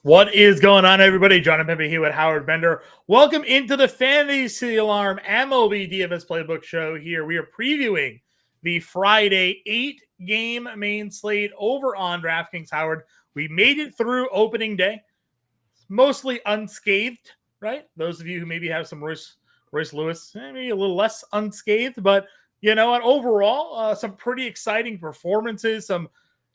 What is going on, everybody? John and Pimpy here with Howard Bender. Welcome into the Fantasy Alarm MLB DFS Playbook show here. We are previewing the Friday 8-game main slate over on DraftKings. Howard, we made it through opening day, mostly unscathed, right? Those of you who maybe have some Royce Lewis, maybe a little less unscathed, but you know what? Overall, some pretty exciting performances, some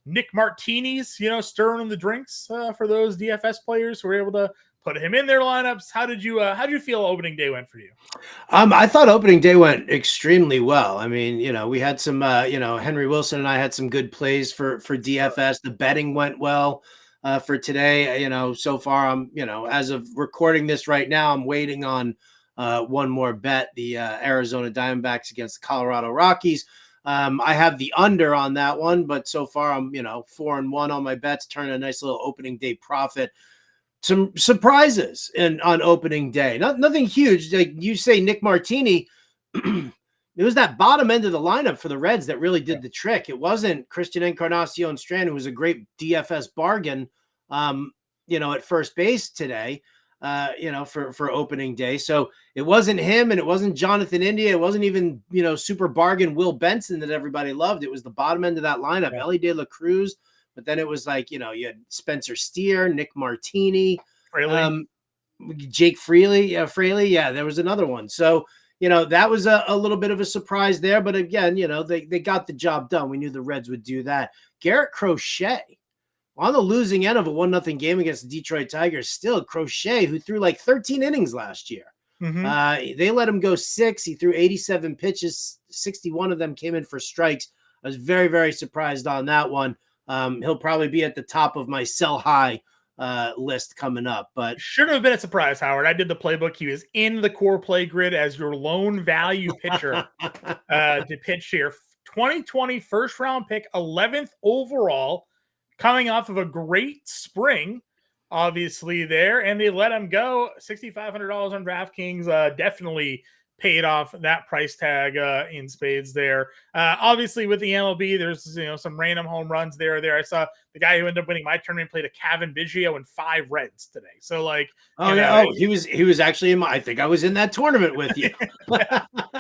Nick Martinis, stirring the drinks for those DFS players who were able to put him in their lineups. How did you feel opening day went for you? I thought opening day went extremely well. I mean, we had some, Henry Wilson and I had some good plays for DFS. The betting went well for today. So far, as of recording this right now, I'm waiting on one more bet, the Arizona Diamondbacks against the Colorado Rockies. I have the under on that one, but so far I'm, 4-1 on my bets, turning a nice little opening day profit. Some surprises on opening day. Nothing huge. Like you say, Nick Martini, it was that bottom end of the lineup for the Reds that really did the trick. It wasn't Christian Encarnacion Strand, who was a great DFS bargain, at first base today. For opening day. So it wasn't him and it wasn't Jonathan India. It wasn't even, super bargain Will Benson that everybody loved. It was the bottom end of that lineup, Ellie De La Cruz. But then it was like, you had Spencer Steer, Nick Martini, Jake Fraley. Yeah, there was another one. So, that was a little bit of a surprise there. But again, they got the job done. We knew the Reds would do that. Garrett Crochet, on the losing end of a 1-0 game against the Detroit Tigers, still Crochet, who threw like 13 innings last year. They let him go 6. He threw 87 pitches. 61 of them came in for strikes. I was very, very surprised on that one. He'll probably be at the top of my sell high list coming up. But shouldn't have been a surprise, Howard. I did the playbook. He was in the core play grid as your lone value pitcher to pitch here. 2020 first round pick, 11th overall, coming off of a great spring, obviously there, and they let him go. $6,500 on DraftKings, definitely paid off that price tag in spades there. Obviously, with the MLB, there's some random home runs there. I saw the guy who ended up winning my tournament played a Kevin Biggio and 5 Reds today. So he was actually I think I was in that tournament with you.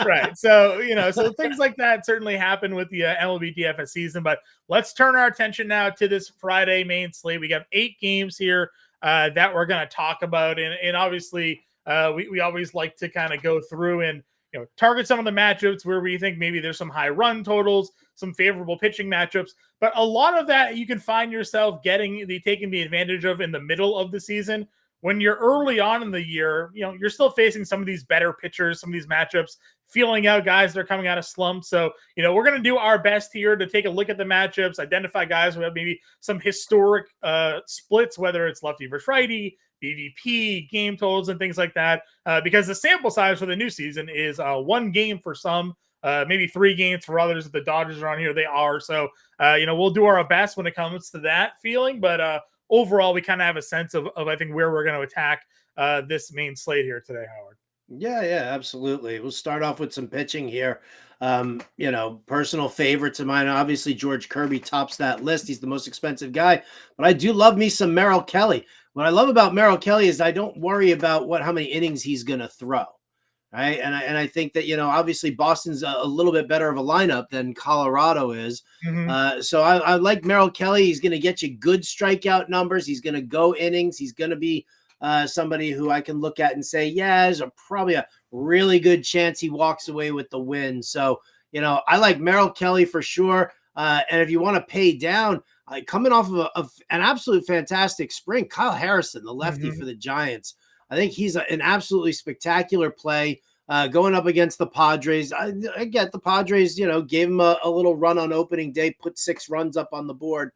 Right. So, so things like that certainly happen with the MLB DFS season. But let's turn our attention now to this Friday main slate. We got 8 games here that we're going to talk about. And obviously, we always like to kind of go through and target some of the matchups where we think maybe there's some high run totals, some favorable pitching matchups. But a lot of that you can find yourself taking the advantage of in the middle of the season. When you're early on in the year, you're still facing some of these better pitchers, some of these matchups, feeling out guys that are coming out of slumps. So, we're going to do our best here to take a look at the matchups, identify guys who have maybe some historic splits, whether it's lefty versus righty, BVP, game totals, and things like that, because the sample size for the new season is 1 game for some, maybe 3 games for others. If the Dodgers are on here, they are. So, we'll do our best when it comes to that feeling. But overall, we kind of have a sense of I think, where we're going to attack this main slate here today, Howard. Yeah, absolutely. We'll start off with some pitching here. Personal favorites of mine. Obviously, George Kirby tops that list. He's the most expensive guy. But I do love me some Merrill Kelly. What I love about Merrill Kelly is I don't worry about how many innings he's going to throw. Right. And I think that, obviously Boston's a little bit better of a lineup than Colorado is. So I like Merrill Kelly. He's going to get you good strikeout numbers. He's going to go innings. He's going to be somebody who I can look at and say, yeah, there's probably a really good chance he walks away with the win. So, I like Merrill Kelly for sure. And if you want to pay down, coming off of an absolute fantastic spring, Kyle Harrison, the lefty for the Giants. I think he's an absolutely spectacular play going up against the Padres. I get the Padres, gave him a little run on opening day, put 6 runs up on the board.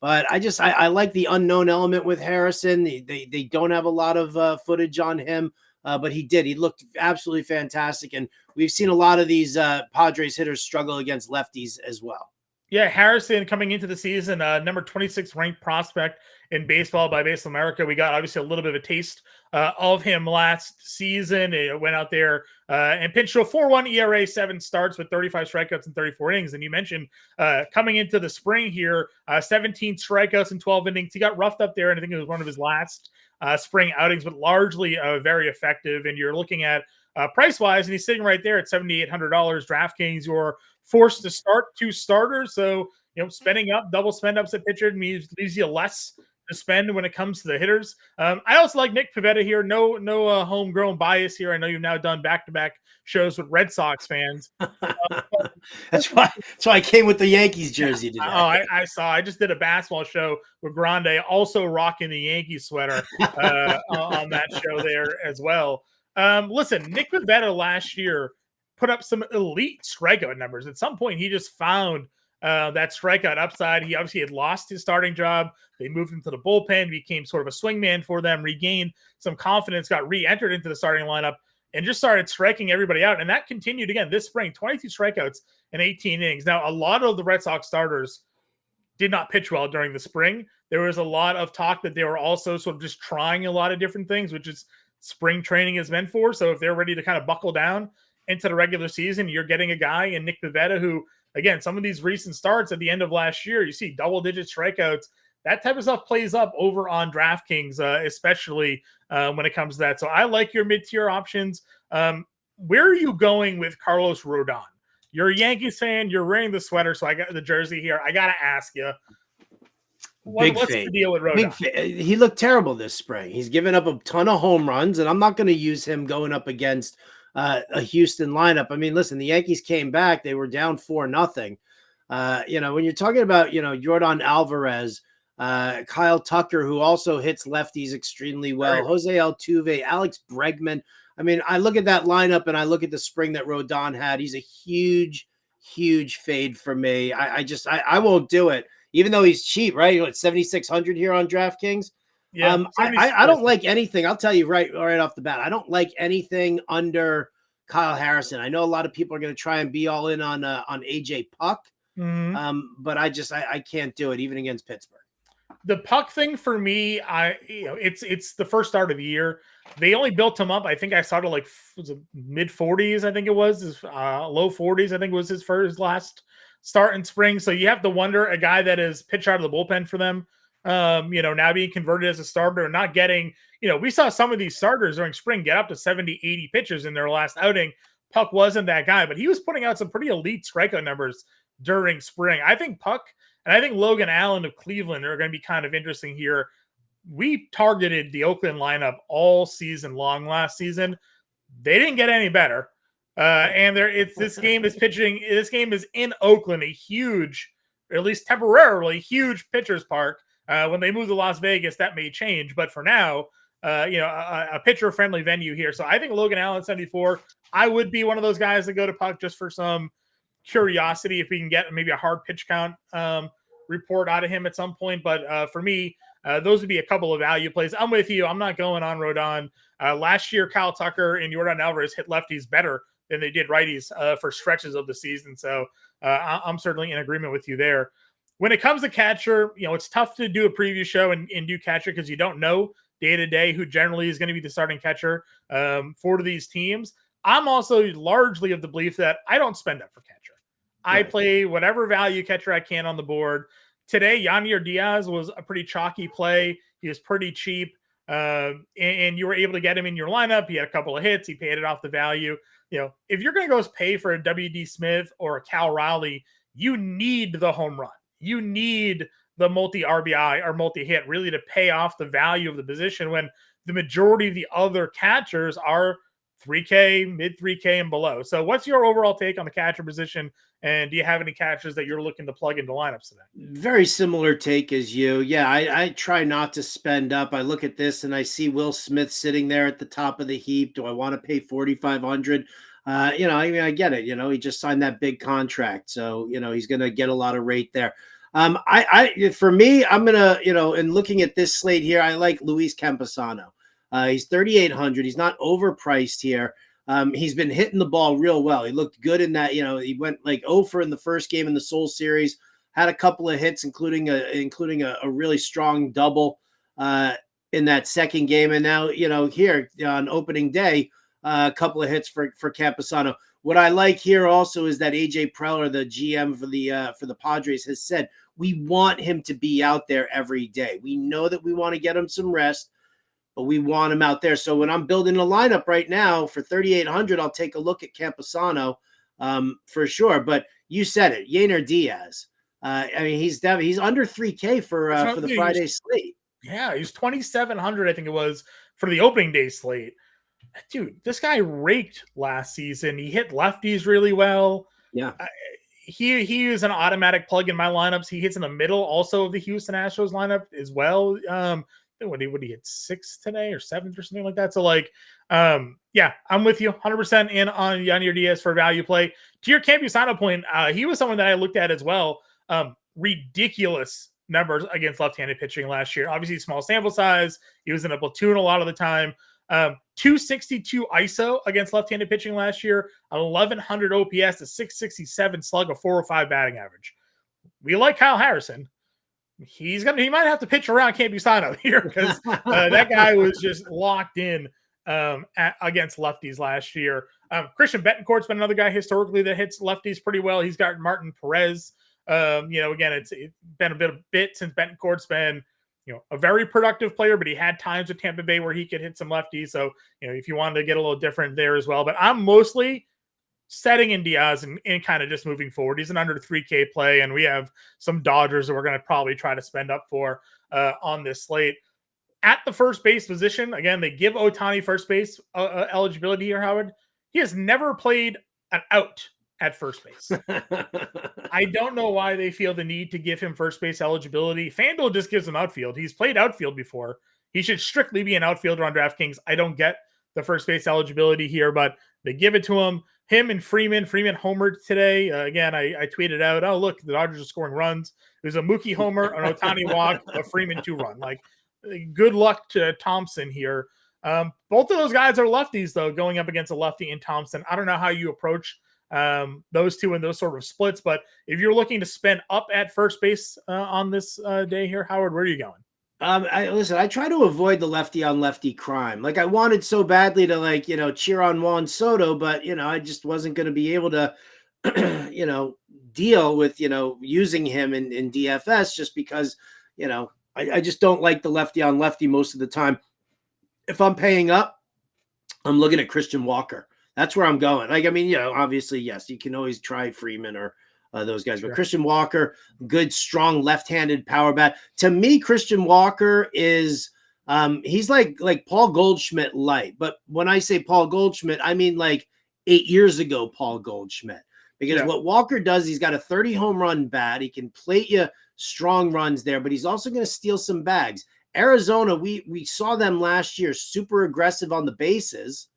But I like the unknown element with Harrison. They don't have a lot of footage on him, but he did. He looked absolutely fantastic. And we've seen a lot of these Padres hitters struggle against lefties as well. Yeah, Harrison coming into the season, number 26 ranked prospect in baseball by Baseball America. We got obviously a little bit of a taste of him last season. It went out there and pitched a 4.1 ERA, 7 starts with 35 strikeouts and 34 innings. And you mentioned coming into the spring here, 17 strikeouts and 12 innings. He got roughed up there, and I think it was one of his last spring outings, but largely very effective. And you're looking at price-wise, and he's sitting right there at $7,800. DraftKings, you're forced to start 2 starters. So, spending up, double spend ups at pitcher leaves you less to spend when it comes to the hitters. I also like Nick Pivetta here. No homegrown bias here. I know you've now done back-to-back shows with Red Sox fans. That's why I came with the Yankees jersey today. I saw. I just did a basketball show with Grande, also rocking the Yankees sweater on that show there as well. Listen, Nick Pivetta last year put up some elite strikeout numbers. At some point, he just found that strikeout upside. He obviously had lost his starting job. They moved him to the bullpen, became sort of a swingman for them, regained some confidence, got re-entered into the starting lineup, and just started striking everybody out. And that continued again this spring, 22 strikeouts and 18 innings. Now, a lot of the Red Sox starters did not pitch well during the spring. There was a lot of talk that they were also sort of just trying a lot of different things, which is spring training is meant for. So if they're ready to kind of buckle down into the regular season, you're getting a guy in Nick Pivetta who, again, some of these recent starts at the end of last year, you see double-digit strikeouts. That type of stuff plays up over on DraftKings, especially when it comes to that. So I like your mid-tier options. Where are you going with Carlos Rodon? You're a Yankees fan. You're wearing the sweater, so I got the jersey here. I got to ask you, what's the deal with Rodon? He looked terrible this spring. He's given up a ton of home runs, and I'm not going to use him going up against a Houston lineup. I mean, listen, the Yankees came back. They were down 4-0. When you're talking about, Yordan Alvarez, Kyle Tucker, who also hits lefties extremely well, Jose Altuve, Alex Bregman. I mean, I look at that lineup and I look at the spring that Rodon had. He's a huge, huge fade for me. I won't do it, even though he's cheap, right? You're at 7,600 here on DraftKings. Yeah, I don't like anything. I'll tell you right off the bat. I don't like anything under Kyle Harrison. I know a lot of people are going to try and be all in on AJ Puck, but I can't do it even against Pittsburgh. The Puck thing for me, it's the first start of the year. They only built him up. I think I saw it like mid 40s. I think it was his low 40s. I think it was his last start in spring. So you have to wonder, a guy that is pitched out of the bullpen for them, now being converted as a starter and not getting, we saw some of these starters during spring get up to 70, 80 pitches in their last outing. Puck wasn't that guy, but he was putting out some pretty elite strikeout numbers during spring. I think Puck and I think Logan Allen of Cleveland are going to be kind of interesting here. We targeted the Oakland lineup all season long last season. They didn't get any better. This game is in Oakland, a huge, or at least temporarily huge pitcher's park. When they move to Las Vegas, that may change. But for now, a pitcher-friendly venue here. So I think Logan Allen, 74, I would be one of those guys that go to Puck just for some curiosity if we can get maybe a hard pitch count report out of him at some point. But for me, those would be a couple of value plays. I'm with you. I'm not going on Rodon. Last year, Kyle Tucker and Yordan Alvarez hit lefties better than they did righties for stretches of the season. So I'm certainly in agreement with you there. When it comes to catcher, it's tough to do a preview show and do catcher because you don't know day to day who generally is going to be the starting catcher for these teams. I'm also largely of the belief that I don't spend up for catcher. I play whatever value catcher I can on the board. Today, Yanier Diaz was a pretty chalky play. He was pretty cheap, and you were able to get him in your lineup. He had a couple of hits. He paid it off the value. If you're going to go pay for a W.D. Smith or a Cal Raleigh, you need the home run. You need the multi-RBI or multi-hit really to pay off the value of the position when the majority of the other catchers are 3K, mid 3K and below. So what's your overall take on the catcher position? And do you have any catchers that you're looking to plug into lineups today? Very similar take as you. Yeah, I try not to spend up. I look at this and I see Will Smith sitting there at the top of the heap. Do I want to pay 4,500? I get it. He just signed that big contract. So, he's going to get a lot of rate there. For me, I'm going to, in looking at this slate here, I like Luis Campusano. He's 3,800. He's not overpriced here. He's been hitting the ball real well. He looked good in that, he went like 0 for in the first game in the Seoul series. had a couple of hits, including a really strong double in that second game. And now, here on opening day, a couple of hits for Campusano. What I like here also is that AJ Preller, the GM for the Padres, has said we want him to be out there every day. We know that we want to get him some rest, but we want him out there. So when I'm building a lineup right now for 3,800, I'll take a look at Campusano for sure. But you said it, Yainer Diaz. He's under 3K for the Friday slate. Yeah, he's 2,700, I think it was, for the opening day slate. Dude, this guy raked last season. He hit lefties really well. Yeah. He is an automatic plug in my lineups. He hits in the middle also of the Houston Astros lineup as well. What he hit 6th today or 7th or something like that. So yeah, I'm with you 100% in on Yainer Diaz for value play. To your Campusano point, he was someone that I looked at as well. Ridiculous numbers against left-handed pitching last year. Obviously, small sample size. He was in a platoon a lot of the time. 262 ISO against left-handed pitching last year, 1,100 OPS, a 667 slug, a 405 batting average. We like Kyle Harrison. He might have to pitch around Campusano here because that guy was just locked in against lefties last year. Christian Betancourt's been another guy historically that hits lefties pretty well. He's got Martin Perez. Again, it's been a bit since Betancourt's been a very productive player, but he had times with Tampa Bay where he could hit some lefties. So, if you wanted to get a little different there as well, but I'm mostly setting in Diaz and kind of just moving forward. He's an under 3K play, and we have some Dodgers that we're going to probably try to spend up for on this slate. At the first base position, again, they give Ohtani first base eligibility here, Howard. He has never played an out at first base. I don't know why they feel the need to give him first base eligibility. FanDuel just gives him outfield. He's played outfield before. He should strictly be an outfielder on DraftKings. I don't get the first base eligibility here, but they give it to him. Him and Freeman homered today. Again, I tweeted out, oh, look, the Dodgers are scoring runs. There's a Mookie homer, an Ohtani walk, a Freeman 2-run. Good luck to Thompson here. Both of those guys are lefties, though, going up against a lefty in Thompson. I don't know how you approach those two in those sort of splits, but if you're looking to spend up at first base on this day here, Howard, where are you going? I try to avoid the lefty on lefty crime. I wanted so badly to cheer on Juan Soto, but I just wasn't going to be able to deal with using him in DFS just because I just don't like the lefty on lefty most of the time. If I'm paying up, I'm looking at Christian Walker. That's where I'm going. Obviously, yes, you can always try Freeman or those guys. Sure. But Christian Walker, good, strong left-handed power bat. To me, Christian Walker is he's like Paul Goldschmidt light. But when I say Paul Goldschmidt, I mean 8 years ago Paul Goldschmidt. Because what Walker does, he's got a 30 home run bat. He can plate you strong runs there, but he's also going to steal some bags. Arizona, we saw them last year, super aggressive on the bases.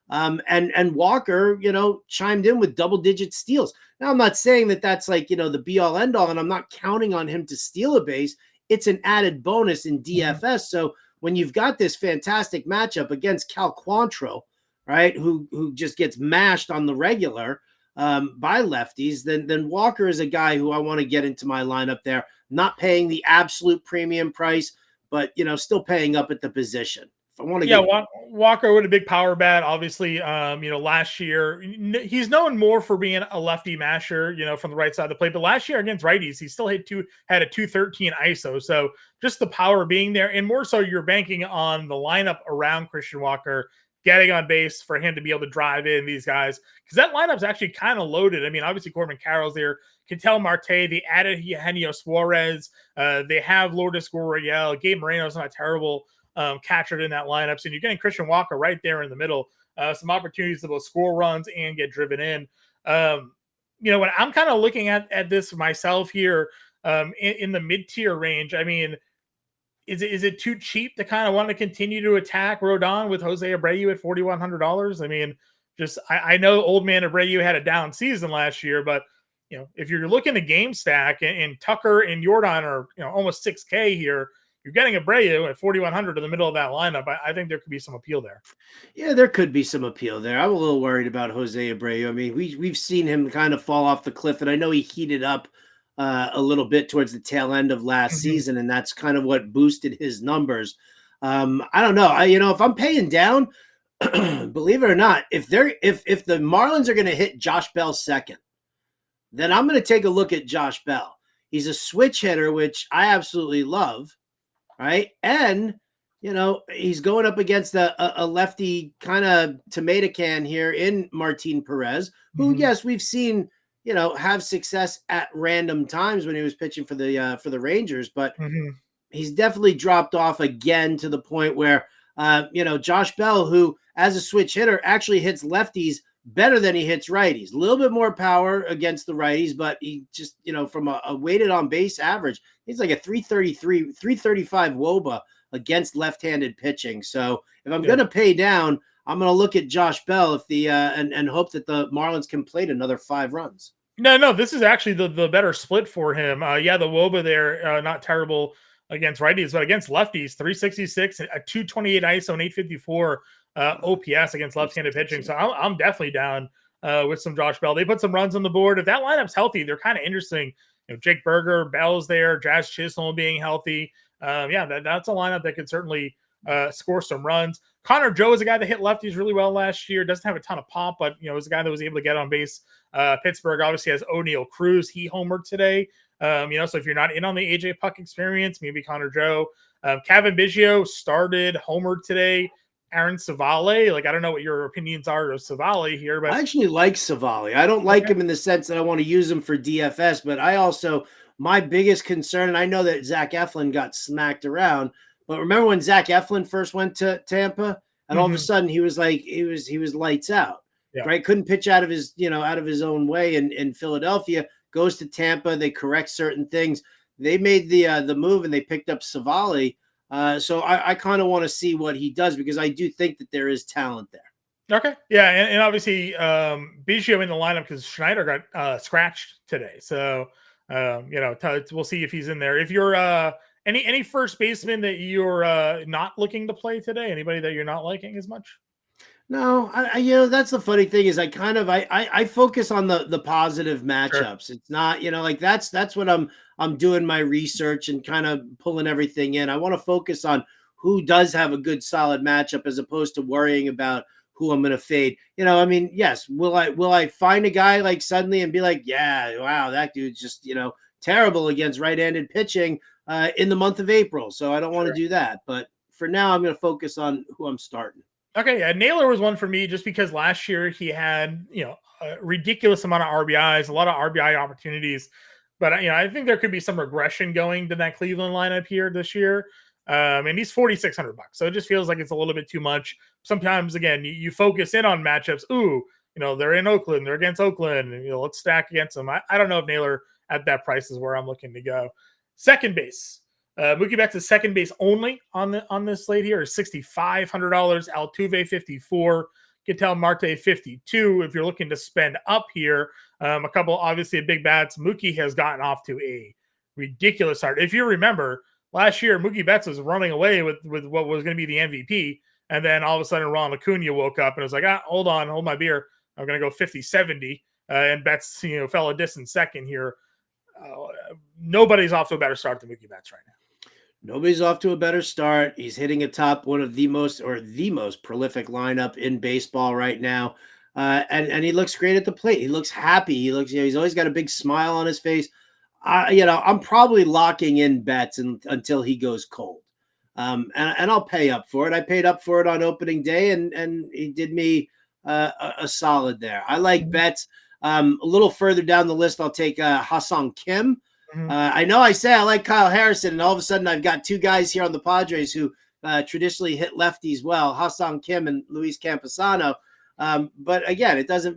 And Walker, chimed in with double-digit steals. Now, I'm not saying that that's the be-all, end-all, and I'm not counting on him to steal a base. It's an added bonus in DFS. Mm-hmm. So when you've got this fantastic matchup against Cal Quantrill, right, who just gets mashed on the regular by lefties, then Walker is a guy who I want to get into my lineup there, not paying the absolute premium price, but, still paying up at the position. Walker with a big power bat. Obviously, last year he's known more for being a lefty masher, from the right side of the plate. But last year against righties, he still had a 213 ISO. So just the power being there, and more so, you're banking on the lineup around Christian Walker getting on base for him to be able to drive in these guys, because that lineup's actually kind of loaded. Obviously Corbin Carroll's there, Ketel Marte, they added Eugenio Suarez, they have Lourdes Gurriel, Gabe Moreno's not terrible. Captured in that lineup. So you're getting Christian Walker right there in the middle. Some opportunities to both score runs and get driven in. When I'm kind of looking at this myself here in the mid-tier range, is it too cheap to kind of want to continue to attack Rodon with Jose Abreu at $4,100? I know old man Abreu had a down season last year, but if you're looking to game stack and Tucker and Jordan are almost 6K here, you're getting Abreu at 4,100 in the middle of that lineup. I think there could be some appeal there. Yeah, there could be some appeal there. I'm a little worried about Jose Abreu. We've seen him kind of fall off the cliff, and I know he heated up a little bit towards the tail end of last season, and that's kind of what boosted his numbers. I don't know. If I'm paying down, believe it or not, if the Marlins are going to hit Josh Bell second, then I'm going to take a look at Josh Bell. He's a switch hitter, which I absolutely love, right? And he's going up against a lefty kind of tomato can here in Martin Perez, who, yes, we've seen, have success at random times when he was pitching for the Rangers, but he's definitely dropped off again to the point where, Josh Bell, who as a switch hitter actually hits lefties better than he hits righties. A little bit more power against the righties, but he just, from a weighted on base average, he's like a 333, 335 WOBA against left-handed pitching. So if I'm going to pay down, I'm going to look at Josh Bell and hope that the Marlins can plate another 5 runs. No, this is actually the better split for him. The WOBA there, not terrible against righties, but against lefties, 366, a 228 ISO and 854 OPS against left-handed pitching. So I'm definitely down with some Josh Bell. They put some runs on the board. If that lineup's healthy, they're kind of interesting. Jake Berger, Bell's there, Jazz Chisholm being healthy. That's a lineup that could certainly score some runs. Connor Joe is a guy that hit lefties really well last year. Doesn't have a ton of pop, but is a guy that was able to get on base. Pittsburgh obviously has O'Neal Cruz. He homered today. So if you're not in on the AJ Puck experience, maybe Connor Joe. Kevin Biggio started, homered today. Aaron Savale, I don't know what your opinions are of Savale here, but I actually like Savale. I don't like him in the sense that I want to use him for DFS, but my biggest concern, and I know that Zach Eflin got smacked around, but remember when Zach Eflin first went to Tampa, and all of a sudden he was lights out, right? Couldn't pitch out of his own way in Philadelphia. Goes to Tampa, they correct certain things. They made the move and they picked up Savale. So I kind of want to see what he does because I do think that there is talent there. Okay. Yeah. And obviously Biggio in the lineup because Schneider got scratched today. So, we'll see if he's in there. If you're any first baseman that you're not looking to play today, anybody that you're not liking as much? No, that's the funny thing is I focus on the positive matchups. Sure. It's not, that's what I'm doing my research and kind of pulling everything in. I want to focus on who does have a good solid matchup as opposed to worrying about who I'm going to fade. Yes, will I find a guy suddenly and be like, yeah, wow, that dude's just, terrible against right-handed pitching in the month of April. So I don't want to do that. But for now, I'm going to focus on who I'm starting. Okay, yeah, Naylor was one for me just because last year he had, a ridiculous amount of RBIs, a lot of RBI opportunities. But, I think there could be some regression going to that Cleveland lineup here this year. And he's $4,600. So it just feels like it's a little bit too much. Sometimes, again, you focus in on matchups. Ooh, they're in Oakland. They're against Oakland. And, let's stack against them. I don't know if Naylor at that price is where I'm looking to go. Second base. Mookie Betts is second base only on this slate here is $6,500. Altuve $54. Ketel Marte $52. If you're looking to spend up here, a couple obviously big bats. Mookie has gotten off to a ridiculous start. If you remember last year, Mookie Betts was running away with what was going to be the MVP, and then all of a sudden Ron Acuna woke up and was like, hold my beer. I'm going to go 50-70, and Betts fell a distant second here. Nobody's off to a better start than Mookie Betts right now. Nobody's off to a better start. He's hitting atop one of the most prolific lineup in baseball right now. And he looks great at the plate. He looks happy. He looks, he's always got a big smile on his face. I'm probably locking in Betts until he goes cold. And I'll pay up for it. I paid up for it on opening day and he did me a solid there. I like Betts. A little further down the list, I'll take Ha-Seong Kim. I know I say I like Kyle Harrison, and all of a sudden I've got two guys here on the Padres who traditionally hit lefties well, Ha-Seong Kim and Luis Campusano. But again, it doesn't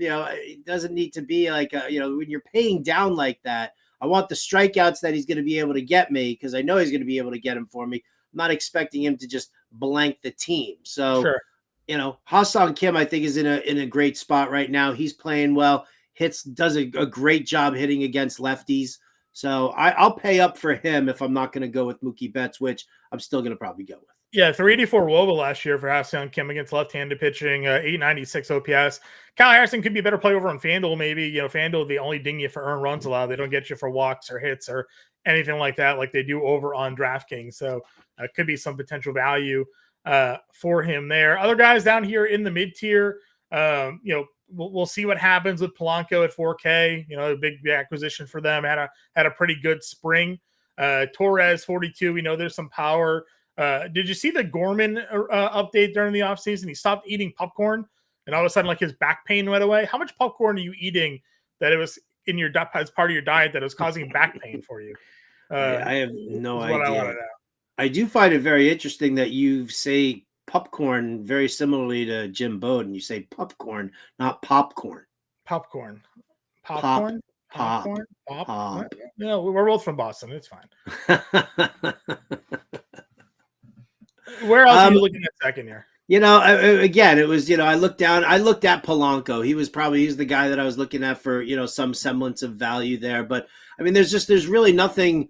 need to be like, when you're paying down like that, I want the strikeouts that he's going to be able to get me because I know he's going to be able to get them for me. I'm not expecting him to just blank the team. So, Ha-Seong Kim, I think, is in a great spot right now. He's playing well, does a great job hitting against lefties. So I'll pay up for him if I'm not going to go with Mookie Betts, which I'm still going to probably go with. Yeah, 384 WOBA last year for Ha-Seong Kim against left-handed pitching, 896 OPS. Kyle Harrison could be a better play over on FanDuel, maybe. FanDuel, they only ding you for earned runs allowed. They don't get you for walks or hits or anything like that, like they do over on DraftKings. So could be some potential value for him there. Other guys down here in the mid-tier, we'll see what happens with Polanco at 4K. A big acquisition for them. Had a pretty good spring. Torres, 42. We know there's some power. Did you see the Gorman update during the offseason? He stopped eating popcorn, and all of a sudden, like, his back pain went away. How much popcorn are you eating that it was in your as part of your diet that was causing back pain for you? I have no is what I want idea. to know. I do find it very interesting that you say popcorn very similarly to Jim Bowden. You say popcorn, not popcorn. Popcorn. Pop, Popcorn? pop. We're both from Boston. It's fine. Where else are you looking at second here? Again, it was, I looked at Polanco. He's the guy that I was looking at for, some semblance of value there. But I mean, there's really nothing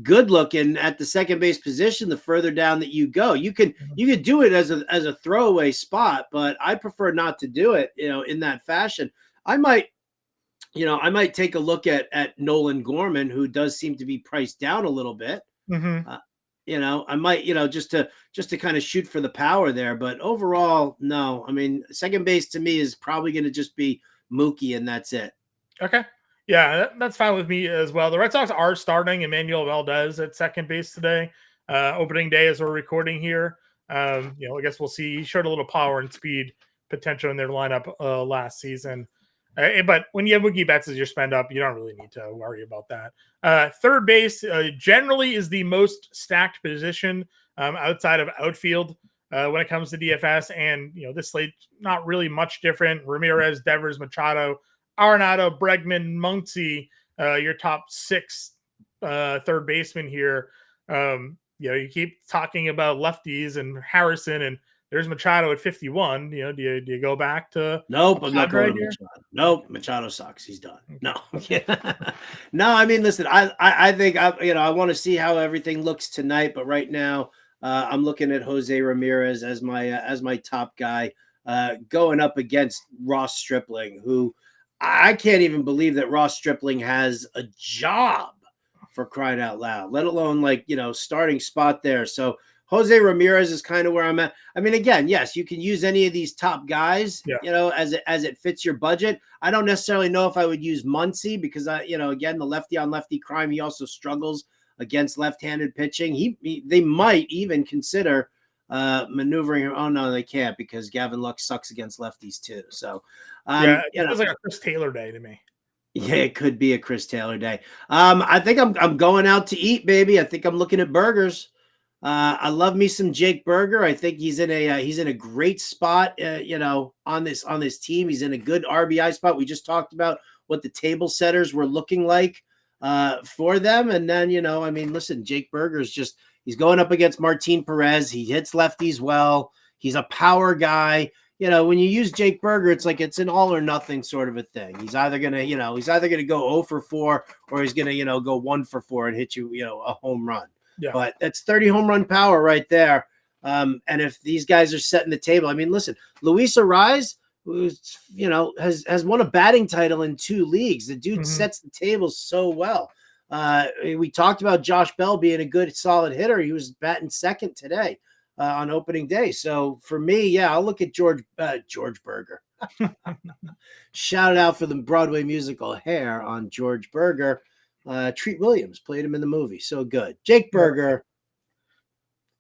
good looking at the second base position the further down that you go. You could do it as a throwaway spot, but I prefer not to do it, in that fashion. I might take a look at Nolan Gorman, who does seem to be priced down a little bit. Mm-hmm. I might, just to kind of shoot for the power there. But overall, no. I mean, second base to me is probably going to just be Mookie, and that's it. Okay. Yeah, that's fine with me as well. The Red Sox are starting Emmanuel Valdez at second base today. Opening day as we're recording here. I guess we'll see. He showed a little power and speed potential in their lineup last season. But when you have Mookie Betts as your spend up, you don't really need to worry about that. Third base generally is the most stacked position outside of outfield when it comes to DFS. And, this slate, not really much different. Ramirez, Devers, Machado, Arenado, Bregman, Muncy, your top six third baseman here. You keep talking about lefties and Harrison, and there's Machado at 51. Do you go back to? Nope, I'm not going to Machado. Nope, Machado sucks. He's done. No, no. I mean, listen, I think I want to see how everything looks tonight, but right now, I'm looking at Jose Ramirez as my top guy, going up against Ross Stripling, who I can't even believe that Ross Stripling has a job, for crying out loud, let alone starting spot there. So Jose Ramirez is kind of where I'm at. I mean, again, yes, you can use any of these top guys, as it fits your budget. I don't necessarily know if I would use Muncy because again, the lefty on lefty crime, he also struggles against left-handed pitching. They might even consider maneuvering him. Oh no, they can't because Gavin Lux sucks against lefties too. So it feels like a Chris Taylor day to me. Yeah, it could be a Chris Taylor day. I think I'm going out to eat, baby. I think I'm looking at burgers. I love me some Jake Berger. I think he's in a great spot, on this team. He's in a good RBI spot. We just talked about what the table setters were looking like for them. And then, listen, Jake Berger he's going up against Martin Perez. He hits lefties well. He's a power guy. When you use Jake Berger, it's like it's an all or nothing sort of a thing. He's either gonna go 0 for 4 or he's gonna, go 1 for 4 and hit you, a home run. Yeah. But that's 30 home run power right there. And if these guys are setting the table, I mean, listen, Luis Ariz, who's, has won a batting title in 2 leagues. The dude sets the table so well. We talked about Josh Bell being a good, solid hitter. He was batting second today on opening day. So for me, I'll look at George Berger. Shout it out for the Broadway musical Hair on George Berger. Treat Williams played him in the movie. So good. Jake Berger,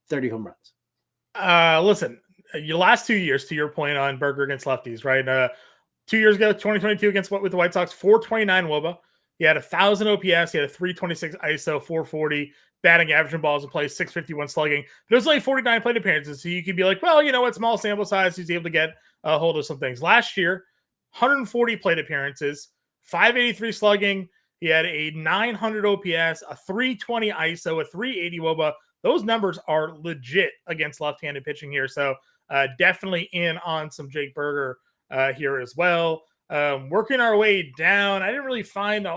30 home runs. Listen, your last 2 years, to your point on Berger against lefties, right? 2 years ago, 2022 with the White Sox, 429 WOBA. He had 1,000 OPS. He had a 326 ISO, 440 batting average in balls in play, 651 slugging. But it was only 49 plate appearances. So you could be like, well, what, small sample size. He's able to get a hold of some things. Last year, 140 plate appearances, 583 slugging. He had a 900 OPS, a 320 ISO, a 380 WOBA. Those numbers are legit against left-handed pitching here. So definitely in on some Jake Berger here as well. Working our way down, I didn't really find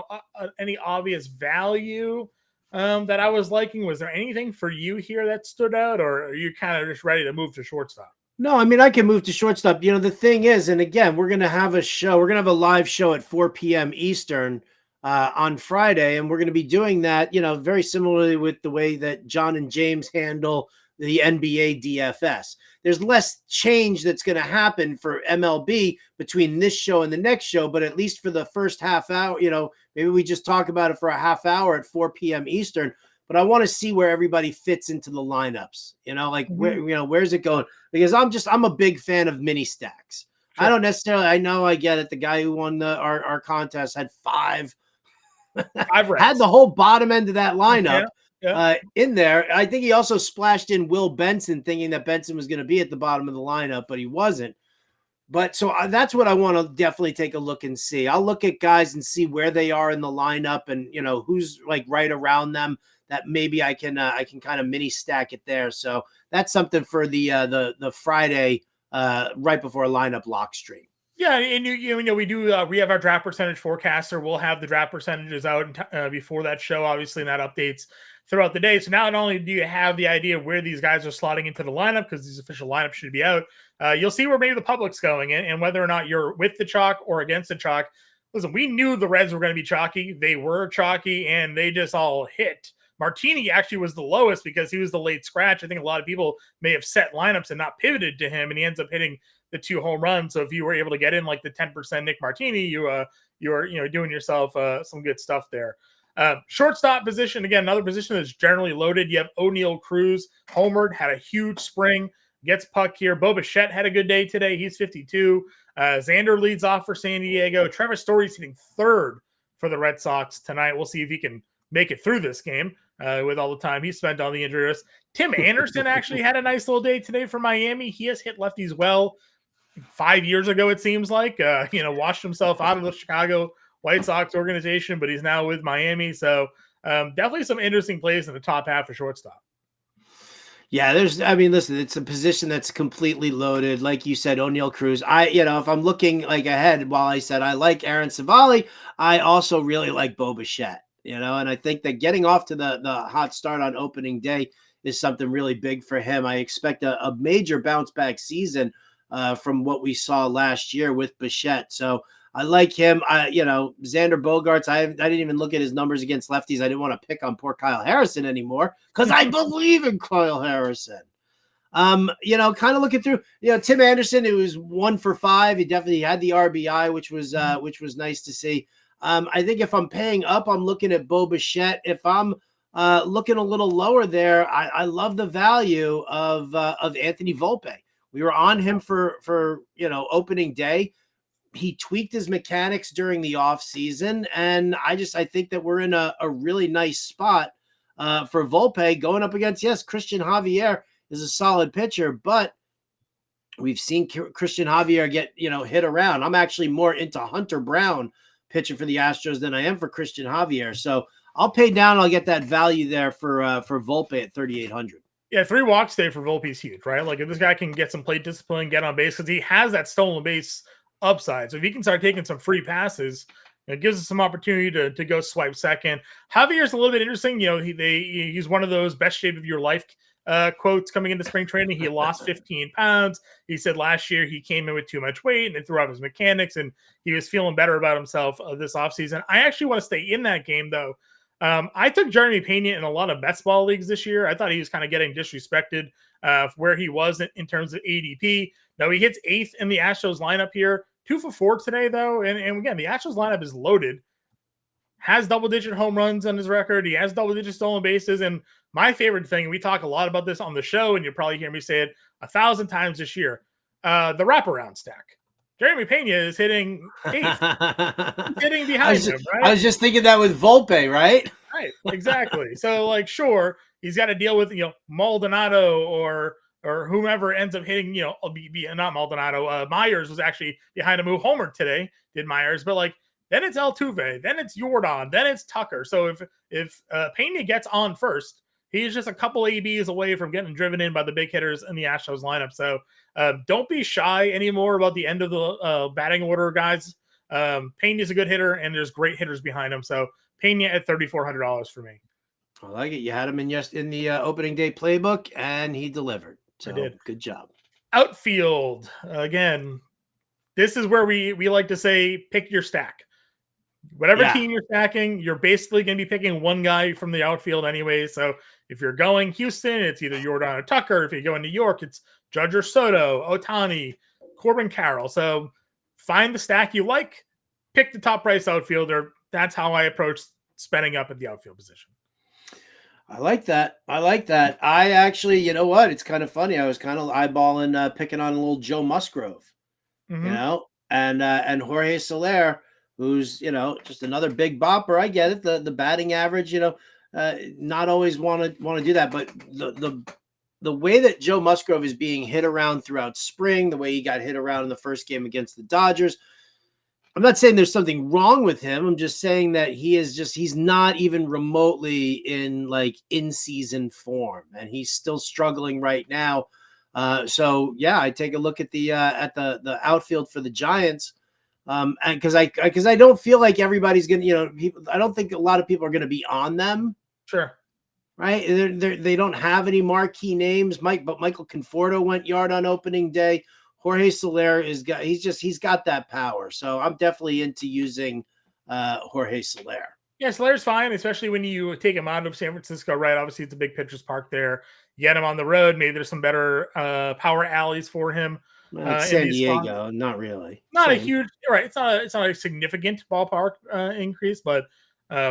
any obvious value that I was liking. Was there anything for you here that stood out, or are you kind of just ready to move to shortstop? No, I mean, I can move to shortstop. The thing is, and again, we're going to have a show. We're going to have a live show at 4 p.m. Eastern on Friday. And we're going to be doing that, very similarly with the way that John and James handle the NBA DFS. There's less change that's going to happen for MLB between this show and the next show, but at least for the first half hour, maybe we just talk about it for a half hour at 4 p.m. Eastern. But I want to see where everybody fits into the lineups, where's it going? Because I'm a big fan of mini stacks. Sure. I don't necessarily, I know I get it. The guy who won our contest had five had the whole bottom end of that lineup in there. I think he also splashed in Will Benson, thinking that Benson was going to be at the bottom of the lineup, but he wasn't. But so that's what I want to definitely take a look and see. I'll look at guys and see where they are in the lineup and, who's like right around them that maybe I can kind of mini stack it there. So that's something for the Friday right before lineup lock stream. Yeah, and we do. We have our draft percentage forecaster. We'll have the draft percentages out before that show, obviously, and that updates throughout the day. So not only do you have the idea of where these guys are slotting into the lineup, because these official lineups should be out, you'll see where maybe the public's going and whether or not you're with the chalk or against the chalk. Listen, we knew the Reds were going to be chalky. They were chalky, and they just all hit. Martini actually was the lowest because he was the late scratch. I think a lot of people may have set lineups and not pivoted to him, and he ends up hitting the 2 home runs. So if you were able to get in like the 10% Nick Martini, you are doing yourself some good stuff there. Shortstop position, again, another position that's generally loaded. You have O'Neal Cruz, homered, had a huge spring, gets puck here. Bo Bichette had a good day today. He's 52. Xander leads off for San Diego. Trevor Story's hitting third for the Red Sox tonight. We'll see if he can make it through this game with all the time he spent on the injury list. Tim Anderson actually had a nice little day today for Miami. He has hit lefties well. 5 years ago, it seems like, washed himself out of the Chicago White Sox organization, but he's now with Miami. So definitely some interesting plays in the top half of shortstop. Yeah, listen, it's a position that's completely loaded. Like you said, O'Neal Cruz. If I'm looking like ahead, while I said I like Aaron Savali, I also really like Bo Bichette, and I think that getting off to the hot start on opening day is something really big for him. I expect a major bounce back season from what we saw last year with Bichette. So I like him. Xander Bogaerts, I didn't even look at his numbers against lefties. I didn't want to pick on poor Kyle Harrison anymore because I believe in Kyle Harrison. Kind of looking through, Tim Anderson, it was 1 for 5. He definitely had the RBI, which was nice to see. I think if I'm paying up, I'm looking at Bo Bichette. If I'm looking a little lower there, I love the value of Anthony Volpe. We were on him for opening day. He tweaked his mechanics during the off season, and I think that we're in a really nice spot for Volpe going up against, yes, Christian Javier is a solid pitcher, but we've seen Christian Javier get hit around. I'm actually more into Hunter Brown pitching for the Astros than I am for Christian Javier. So I'll pay down. I'll get that value there for Volpe at 3,800. Yeah, 3 walks today for Volpe is huge, right? Like if this guy can get some plate discipline, get on base, because he has that stolen base upside. So if he can start taking some free passes, it gives us some opportunity to go swipe second. Javier's a little bit interesting. He's one of those best shape of your life quotes coming into spring training. He lost 15 pounds. He said last year he came in with too much weight and it threw off his mechanics, and he was feeling better about himself this offseason. I actually want to stay in that game, though. I took Jeremy Pena in a lot of best ball leagues this year. I thought he was kind of getting disrespected where he was in terms of ADP. Now he hits 8th in the Astros lineup here, 2 for 4 today, though. And again, the Astros lineup is loaded, has double-digit home runs on his record. He has double-digit stolen bases. And my favorite thing, and we talk a lot about this on the show, and you'll probably hear me say it 1,000 times this year, the wraparound stack. Jeremy Pena is hitting 8th. He's hitting behind him, right? I was just thinking that with Volpe, right? Right, exactly. So, sure, he's got to deal with, Maldonado or whomever ends up hitting, not Maldonado. Myers was actually behind him who homered today, did Myers. But, then it's Altuve, then it's Jordan, then it's Tucker. So if Pena gets on first, he's just a couple ABs away from getting driven in by the big hitters in the Astros lineup. So don't be shy anymore about the end of the batting order, guys. Pena's a good hitter, and there's great hitters behind him. So Pena at $3,400 for me. I like it. You had him in the opening day playbook, and he delivered. I So did. good job. Outfield again. This is where we like to say pick your stack. Whatever Yeah. team you're stacking, you're basically going to be picking one guy from the outfield anyway. So if you're going Houston, it's either Jordan or Tucker. If you go in New York, it's Judge or Soto, Otani, Corbin Carroll. So find the stack you like, pick the top price outfielder. That's how I approach spending up at the outfield position. I like that. I like that. I actually, you know what? It's kind of funny. I was kind of eyeballing picking on a little Joe Musgrove, Mm-hmm. and Jorge Soler, who's just another big bopper. I get it. The batting average, not always want to do that, but the way that Joe Musgrove is being hit around throughout spring, the way he got hit around in the first game against the Dodgers. I'm not saying there's something wrong with him. I'm just saying that he's not even remotely in in season form, and he's still struggling right now. So yeah, I take a look at the outfield for the Giants. And because I don't feel like everybody's gonna, I don't think a lot of people are gonna be on them. Sure. Right. They don't have any marquee names. But Michael Conforto went yard on opening day. Jorge Soler he's got that power. So I'm definitely into using Jorge Soler. Yeah, Soler's fine, especially when you take him out of San Francisco, right? Obviously, it's a big pitcher's park there. You get him on the road. Maybe there's some better power alleys for him It's in San these spots. Diego, not really. Not a Same. huge, right? It's not a significant ballpark increase, but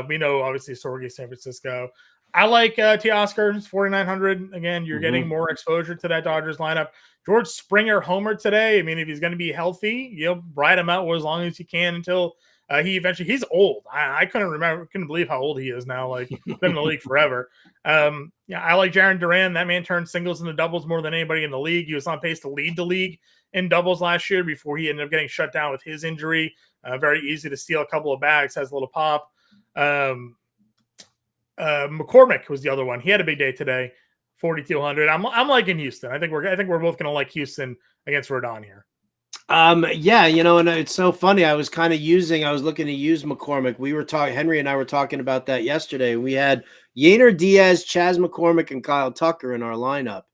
we know obviously Sorgi, San Francisco. I like Teoscar 4,900. Again, you're getting more exposure to that Dodgers lineup. George Springer homer today. I mean, if he's going to be healthy, ride him out as long as you can until he's old. I couldn't believe how old he is now. Like, been in the league forever. Yeah, I like Jaron Duran. That man turned singles into doubles more than anybody in the league. He was on pace to lead the league in doubles last year before he ended up getting shut down with his injury. Very easy to steal a couple of bags, has a little pop. McCormick was the other one. He had a big day today, 4,200. I'm liking Houston. I think we're both going to like Houston against Rodon here. Yeah, and it's so funny. I was looking to use McCormick. Henry and I were talking about that yesterday. We had Yainer Diaz, Chas McCormick, and Kyle Tucker in our lineup.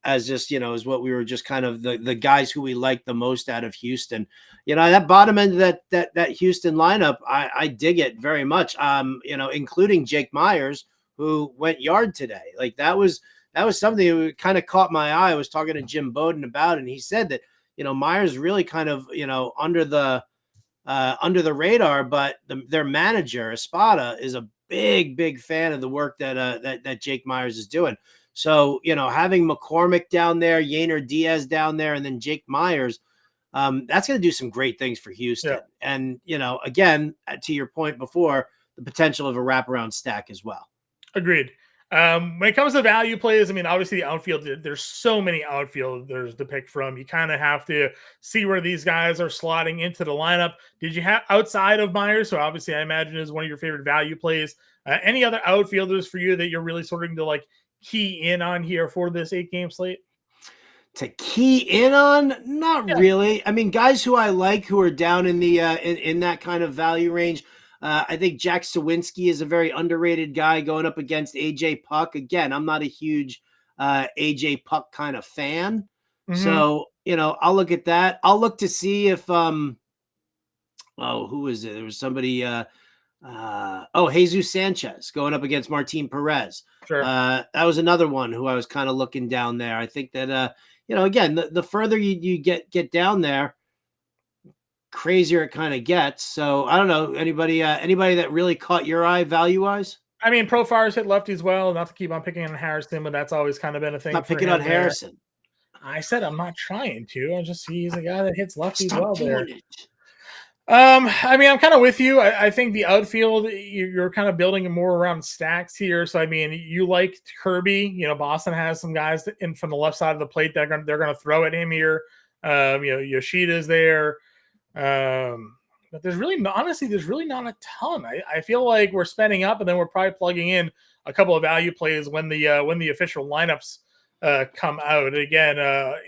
As just, as what we were just kind of the guys who we like the most out of Houston. That bottom end of that Houston lineup, I dig it very much. Including Jake Myers, who went yard today. Like that was something that kind of caught my eye. I was talking to Jim Bowden about it, and he said that, Myers really kind of, under the radar, but their manager, Espada, is a big fan of the work that Jake Myers is doing. So, having McCormick down there, Yainer Diaz down there, and then Jake Myers, that's going to do some great things for Houston. Yeah. And, again, to your point before, the potential of a wraparound stack as well. Agreed. When it comes to value plays, I mean, obviously the outfield, there's so many outfielders to pick from. You kind of have to see where these guys are slotting into the lineup. Did you have outside of Myers, so obviously I imagine is one of your favorite value plays, any other outfielders for you that you're really starting to key in on here for this 8-game slate? To key in on? Not really. I mean, guys who I like who are down in the in that kind of value range. I think Jack Sawinski is a very underrated guy going up against AJ Puck. Again, I'm not a huge AJ Puck kind of fan. Mm-hmm. So, I'll look at that. I'll look to see if who is it? There was somebody Jesus Sanchez going up against Martin Perez. Sure. That was another one who I was kind of looking down there. I think that again, the further you get down there, crazier it kind of gets. So I don't know, anybody that really caught your eye value wise? I mean, Profire's hit lefty as well. Not to keep on picking on Harrison, but that's always kind of been a thing. Not picking on Harrison. I said I'm not trying to. I just he's a guy that hits lefty as well there. I mean, I'm kind of with you. I think the outfield, you're kind of building more around stacks here. So, I mean, you like Kirby. Boston has some guys in from the left side of the plate that they're going to throw at him here. Yoshida's there. But there's really not a ton. I feel like we're spending up, and then we're probably plugging in a couple of value plays when the official lineups come out. Again,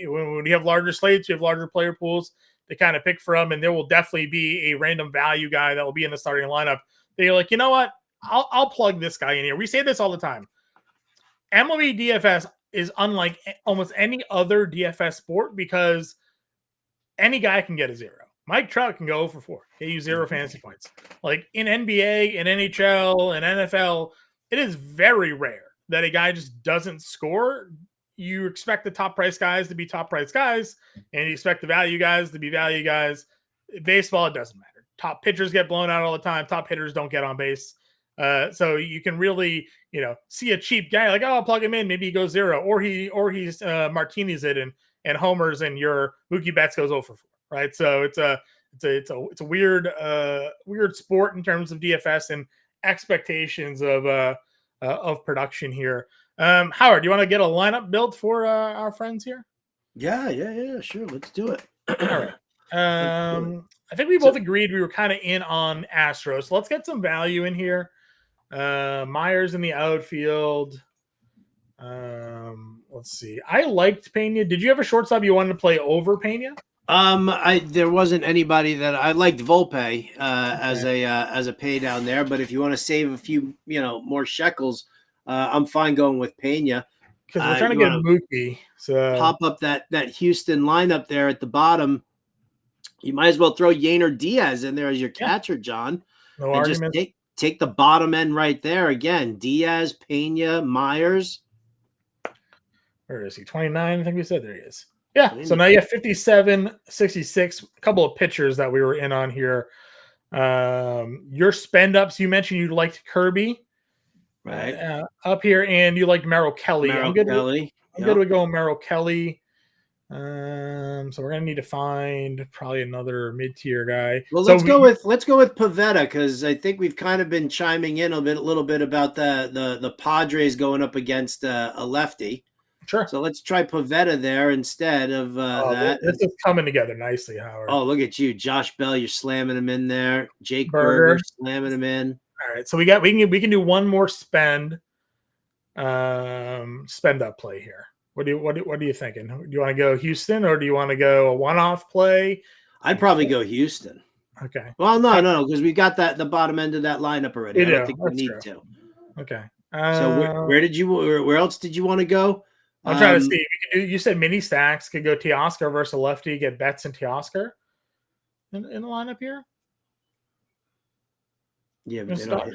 when you have larger slates, you have larger player pools to kind of pick from, and there will definitely be a random value guy that will be in the starting lineup that you're like, you know what? I'll plug this guy in here. We say this all the time. MLB DFS is unlike almost any other DFS sport because any guy can get a 0. Mike Trout can go 0 for 4. Get you 0 fantasy points. Like in NBA, in NHL, in NFL, it is very rare that a guy just doesn't score. You expect the top price guys to be top price guys, and you expect the value guys to be value guys. Baseball, it doesn't matter. Top pitchers get blown out all the time. Top hitters don't get on base. So you can really, see a cheap guy like, oh, I'll plug him in. Maybe he goes 0, or he's Martinez it and homers, and your Mookie Betts goes 0 for 4. Right. So it's a weird sport in terms of DFS and expectations of production here. Howard, do you want to get a lineup built for our friends here? Yeah, sure. Let's do it. All right. I think we both agreed we were kind of in on Astros. So let's get some value in here. Myers in the outfield. Let's see. I liked Pena. Did you have a shortstop you wanted to play over Pena? There wasn't anybody that I liked Volpe as a pay down there, but if you want to save a few, more shekels, I'm fine going with Pena because we're trying to get Mookie. So pop up that Houston lineup there at the bottom. You might as well throw Yainer Diaz in there as your catcher, John. No and argument. Just take the bottom end right there again. Diaz, Pena, Myers. Where is he? 29, I think we said. There he is. Yeah, so now you have 57, 66, a couple of pitchers that we were in on here. Your spend ups, you mentioned you liked Kirby up here, and you liked Merrill Kelly. I'm good with going Merrill Kelly. So we're gonna need to find probably another mid-tier guy. Well, let's go with Pivetta, because I think we've kind of been chiming in a little bit about the Padres going up against a lefty. Sure. So let's try Pivetta there instead of that. This is coming together nicely, Howard. Oh, look at you, Josh Bell! You're slamming him in there. Jake Berger slamming him in. All right, so we can do one more spend up play here. What are you thinking? Do you want to go Houston, or do you want to go a one-off play? I'd probably go Houston. Okay. Well, no, because we got the bottom end of that lineup already. I don't think we need to. Okay. So where else did you want to go? I'm trying to see. You said mini stacks could go Teoscar versus a lefty, get Betts and Teoscar in the lineup here. Yeah, but they don't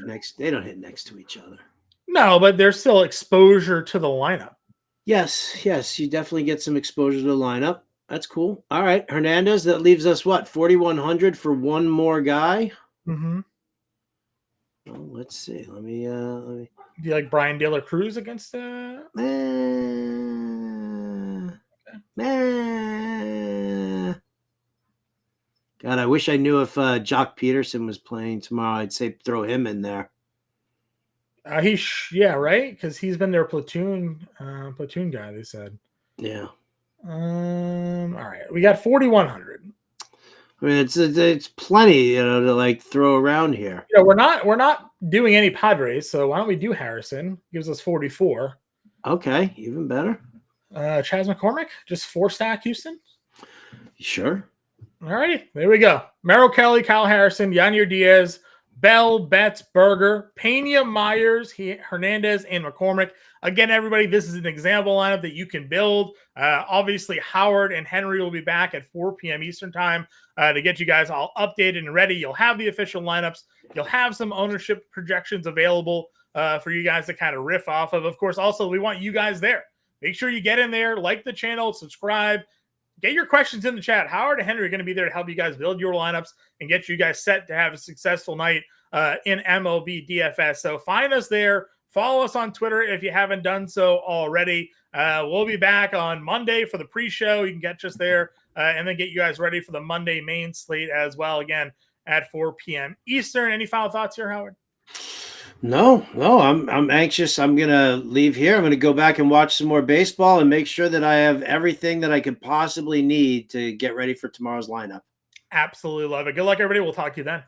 hit next to each other. No, but there's still exposure to the lineup. Yes, you definitely get some exposure to the lineup. That's cool. All right, Hernandez. That leaves us what, 4,100 for one more guy. Mm-hmm. Well, let's see. Let me. Do you like Brian De La Cruz against? God, I wish I knew if Jock Peterson was playing tomorrow. I'd say throw him in there. Right, because he's been their platoon guy. They said. Yeah. All right, we got 4,100. I mean, it's plenty, to like throw around here. We're not doing any Padres, so why don't we do Harrison? Gives us 44. Okay, even better. Chas McCormick, just 4-stack Houston. Sure. All right, there we go. Merrill Kelly, Kyle Harrison, Yainer Diaz, Bell, Betts, Berger, Pena, Myers, Hernandez, and McCormick. Again, everybody, this is an example lineup that you can build. Obviously, Howard and Henry will be back at 4 p.m. Eastern time to get you guys all updated and ready. You'll have the official lineups. You'll have some ownership projections available for you guys to kind of riff off of. Of course, also, we want you guys there. Make sure you get in there, like the channel, subscribe. Get your questions in the chat. Howard and Henry are going to be there to help you guys build your lineups and get you guys set to have a successful night in MLB DFS. So find us there. Follow us on Twitter if you haven't done so already. We'll be back on Monday for the pre-show. You can get us there and then get you guys ready for the Monday main slate as well, again, at 4 p.m. Eastern. Any final thoughts here, Howard? No, I'm anxious. I'm going to leave here. I'm going to go back and watch some more baseball and make sure that I have everything that I could possibly need to get ready for tomorrow's lineup. Absolutely love it. Good luck, everybody. We'll talk to you then.